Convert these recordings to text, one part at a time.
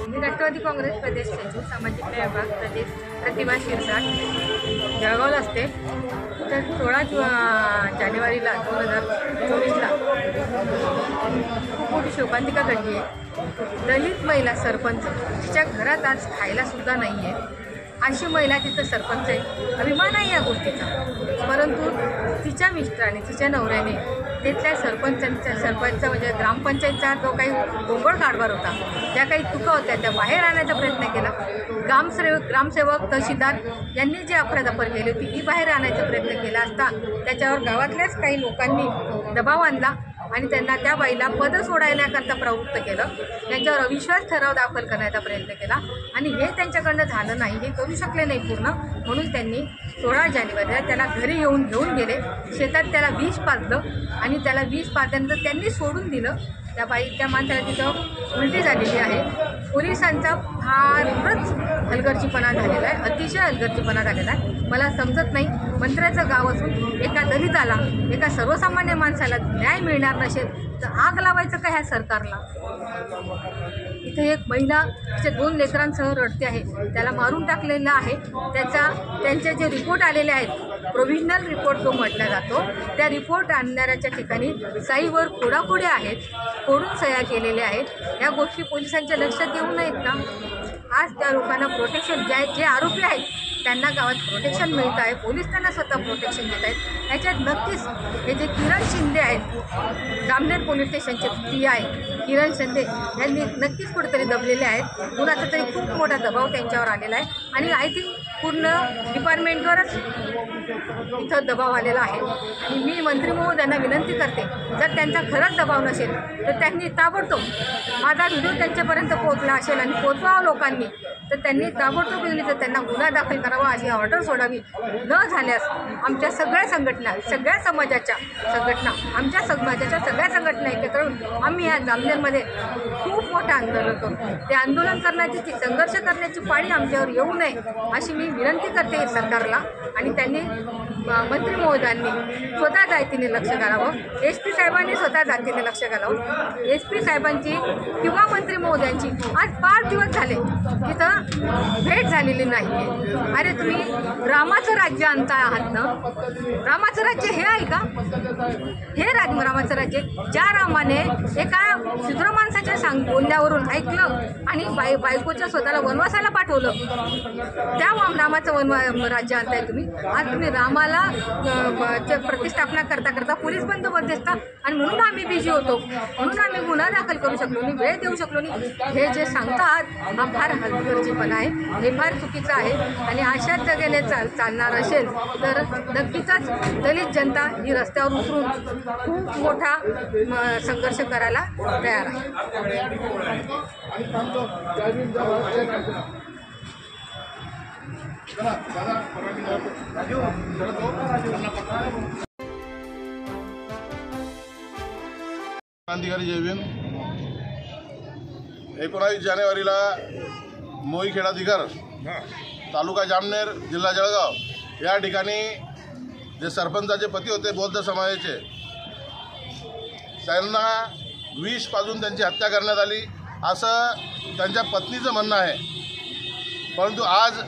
मी राष्ट्रवादी काँग्रेस प्रदेश सचिव सामाजिक न्याय विभाग प्रदेश प्रतिभा शिरसाट जळगावला असते। तर 16 जानेवारीला 2024ला खूप मोठी शोकांतिका घडली आहे। दलित महिला सरपंच तिच्या घरात आज खायला सुद्धा नाही आहे, अशी महिला तिथं सरपंच आहे। अभिमान आहे या गोष्टीचा, परंतु तिच्या मिस्टराने तिच्या नवऱ्याने तिथल्या सरपंच म्हणजे ग्रामपंचायतचा जो काही गोंगळ कारभार होता, ज्या काही चुका होत्या त्या बाहेर आणण्याचा प्रयत्न केला। ग्रामसेवक तहसीलदार यांनी जी अफरातफर केली होती ही बाहेर आणायचा प्रयत्न केला असता त्याच्यावर गावातल्याच काही लोकांनी दबाव आणला आणि त्यांना त्या बाईला पद सोडायण्याकरता प्रवृत्त केलं, त्यांच्यावर अविश्वास ठराव दाखल करण्याचा प्रयत्न केला आणि हे त्यांच्याकडनं झालं नाही, हे करू शकले नाही पूर्ण। म्हणून त्यांनी 16 जानेवारीला त्याला घरी घेऊन गेले, शेतात त्याला विष पाजलं आणि त्याला विष पाजल्यानंतर त्यांनी सोडून दिलं। त्या माणसाला तिथं उलटी झालेली आहे। पोलिसांचा फारच हलगर्जीपणा झालेला आहे, अतिशय हलगर्जीपणा झालेला आहे। मला समजत नाही, मंत्र्याचं गाव असून एका दलिताला, एका सर्वसामान्य माणसाला न्याय मिळणार नसेल तर आग लावायचं का ह्या सरकारला? इथे एक महिला तिच्या 2 लेकरांसह रडते आहे, त्याला मारून टाकलेला आहे। त्यांचे जे रिपोर्ट आलेले आहेत, प्रोव्हिजनल रिपोर्ट जो म्हटला जातो, त्या रिपोर्ट आणणाऱ्याच्या ठिकाणी साईवर खोडाखोड्या आहेत, खोडून सह्या केलेल्या आहेत। या गोष्टी पोलिसांच्या लक्षात येऊ नयेत का? आज त्या लोकांना प्रोटेक्शन जे आरोपी आहेत त्यांना गावात प्रोटेक्शन मिळत आहे, पोलीस त्यांना स्वतः प्रोटेक्शन देत आहेत। याच्यात नक्कीच हे जे किरण शिंदे आहेत, जामनेर पोलीस स्टेशनचे PI किरण शिंदे यांनी नक्कीच कुठेतरी दबलेले आहेत। कुणाचा तरी खूप मोठा दबाव त्यांच्यावर आलेला आहे आणि आय थिंक पूर्ण डिपार्टमेंटवरच इथं दबाव आलेला आहे। आणि मी मंत्री महोदयांना विनंती करते, जर त्यांचा खरंच दबाव नसेल तर त्यांनी ताबडतोब, माझा व्हिडिओ त्यांच्यापर्यंत पोहोचला असेल आणि पोहोचवावं लोकांनी, तर त्यांनी ताबडतोब तर त्यांना गुन्हा दाखल करावा, अशी ऑर्डर सोडावी। न झाल्यास आमच्या सगळ्या संघटना, सगळ्या समाजाच्या संघटना, आमच्या समाजाच्या सगळ्या संघटना एकत्र येऊन आम्ही ह्या जामनेरमध्ये खूप मोठं आंदोलन करू। ते आंदोलन करण्याची, ती संघर्ष करण्याची पाळी आमच्यावर येऊ नये अशी मी विनंती करते सरकारला। आणि त्यांनी मंत्री महोदयांनी स्वतः जातीने लक्ष घालावं, SP साहेबांनी स्वतः जातीने लक्ष घालावं। SP साहेबांची किंवा मंत्री महोदयांची आज 5 दिवस झाले तिथं भेट झालेली नाही आहे। अरे तुम्ही रामाचं राज्य आणता आहात ना? रामाचं राज्य हे आहे का? हे रामाचं राज्य, ज्या रामाने एका शूद्र माणसाच्या बोलण्यावरून ऐकलं आणि बायकोच्या स्वतःला वनवासाला पाठवलं, त्या रामाचं राज्य आणताय तुम्ही। आज तुम्ही रामाला प्रतिष्ठापना करता पोलीस बंदोबस्त आणि म्हणून आम्ही बिझी होतो, म्हणून आम्ही गुन्हा दाखल करू शकलो नाही, वेळ देऊ शकलो नाही। हे जे सांगतात हा फार हलगर्जीपणा आहे, हे फार चुकीचं आहे। आणि अशाच जगेने चालणार असेल तर नक्कीच दलित जनता ही रस्त्यावर उतरून खूप मोठा संघर्ष करायला तयार आहे। क्रांतिकारी जय भीम। 19 जानेवारीला मोईखेडा दिगर तालुका जामनेर जिल्हा जळगाव या ठिकाणी जे सरपंचाचे पती होते बौद्ध समाजाचे, त्यांना विष पाजून त्यांची हत्या करण्यात आली असं त्यांच्या पत्नीचं म्हणणं आहे। परंतु आज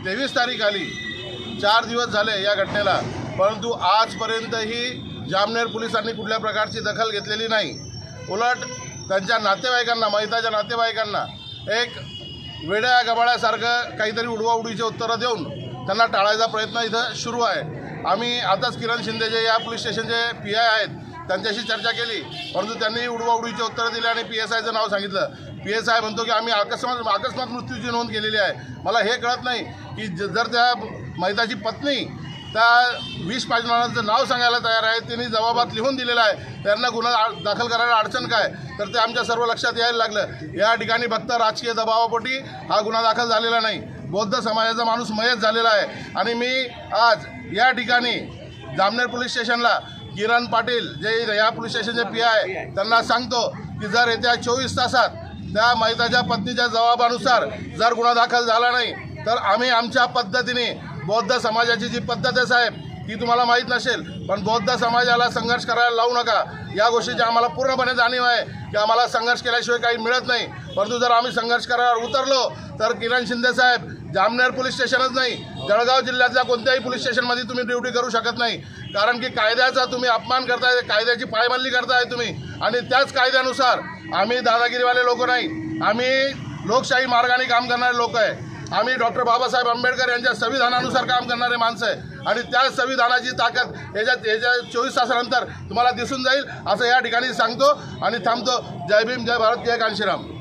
23 तारीख आली, 4 दिवस झाले या घटनेला, परंतु आजपर्यंतही जामनेर पोलिसांनी कुठल्या प्रकारची दखल घेतलेली नाही। उलट त्यांच्या नातेवाईकांना, महिताच्या नातेवाईकांना एक वेड्या गबाळ्यासारखं काहीतरी उडवाउडीचे उत्तरं देऊन त्यांना टाळायचा प्रयत्न इथं सुरू आहे। आम्ही आताच किरण शिंदे जे या पोलीस स्टेशनचे PI आहेत त्यांच्याशी चर्चा केली, परंतु त्यांनी उडवाउडीचे उत्तरं दिले आणि PSIचं नाव सांगितलं। PSI म्हणतो की आम्ही अकस्मात मृत्यूची नोंद केलेली आहे। मला हे कळत नाही की जर त्या महिताची पत्नी त्या विष पाजणाऱ्यांचं नाव सांगायला तयार आहे, त्यांनी जबाबात लिहून दिलेला आहे, त्यांना गुन्हा दाखल करायला अडचण काय? तर ते आमच्या सर्व लक्षात यायला लागलं। या ठिकाणी फक्त राजकीय दबावापोटी हा गुन्हा दाखल झालेला नाही, बौद्ध समाजाचा माणूस मयत झालेला आहे। आणि मी आज या ठिकाणी जामनेर पोलीस स्टेशनला किरण पाटील जे या पोलीस स्टेशनचे PI त्यांना सांगतो की जर येत्या 24 तासात त्या महिताच्या पत्नीच्या जबाबानुसार जर गुन्हा दाखल झाला नाही तर आम्ही आमच्या पद्धतीने बौद्ध समाजाची जी पद्धत आहे साहेब ती तुम्हाला माहीत नसेल, पण बौद्ध समाजाला संघर्ष करायला लावू नका. या गोष्टीची आम्हाला पूर्णपणे जाणीव आहे की आम्हाला संघर्ष केल्याशिवाय काही मिळत नाही. परंतु जर आम्ही संघर्ष करायला उतरलो तर किरण शिंदे साहेब, जामनेर पोलीस स्टेशनच नाही, जळगाव जिल्ह्यातल्या कोणत्याही पोलीस स्टेशनमध्ये तुम्ही ड्युटी करू शकत नाही. कारण की कायद्याचा तुम्ही अपमान करताय, कायद्याची पायमल्ली करताय तुम्ही. आणि त्याच कायद्यानुसार आम्ही दादागिरीवाले लोक नाही, आम्ही लोकशाही मार्गाने काम करणारे लोक आहे. आम्ही डॉक्टर बाबासाहेब आंबेडकर यांच्या संविधानानुसार काम करणारे माणसं आहे. आणि त्या संविधानाची ताकद याच्या 24 तासानंतर तुम्हाला दिसून जाईल असं या ठिकाणी सांगतो आणि थांबतो. जय भीम, जय भारत, जय कांशीराम.